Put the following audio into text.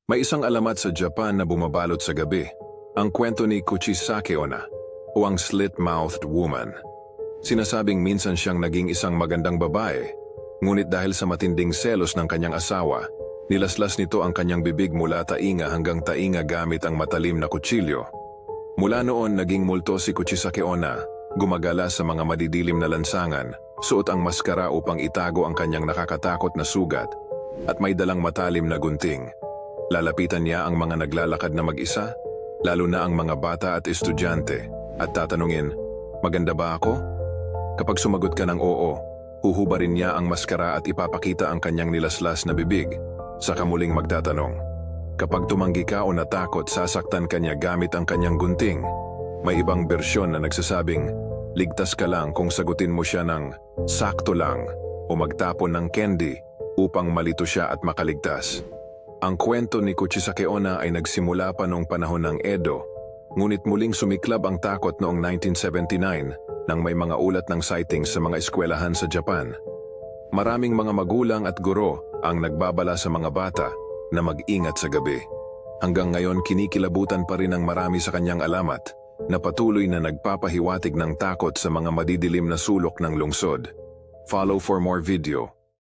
May isang alamat sa Japan na bumabalot sa gabi, ang kwento ni Kuchisake Onna o ang slit-mouthed woman. Sinasabing minsan siyang naging isang magandang babae, ngunit dahil sa matinding selos ng kanyang asawa, nilaslas nito ang kanyang bibig mula tainga hanggang tainga gamit ang matalim na kutsilyo. Mula noon naging multo si Kuchisake Onna, gumagala sa mga madidilim na lansangan, suot ang maskara upang itago ang kanyang nakakatakot na sugat, at may dalang matalim na gunting. Lalapitan niya ang mga naglalakad na mag-isa, lalo na ang mga bata at estudyante, at tatanungin, "Maganda ba ako?" Kapag sumagot ka ng oo, huhubarin niya ang maskara at ipapakita ang kanyang nilaslas na bibig, saka muling magtatanong. Kapag tumanggi ka o natakot, sasaktan kanya gamit ang kanyang gunting. May ibang bersyon na nagsasabing, ligtas ka lang kung sagutin mo siya ng sakto lang o magtapon ng candy upang malito siya at makaligtas. Ang kwento ni Kuchisake Onna ay nagsimula pa noong panahon ng Edo, ngunit muling sumiklab ang takot noong 1979 nang may mga ulat ng sightings sa mga eskwelahan sa Japan. Maraming mga magulang at guro ang nagbabala sa mga bata na mag-ingat sa gabi. Hanggang ngayon kinikilabutan pa rin ang marami sa kanyang alamat na patuloy na nagpapahiwatig ng takot sa mga madidilim na sulok ng lungsod. Follow for more video.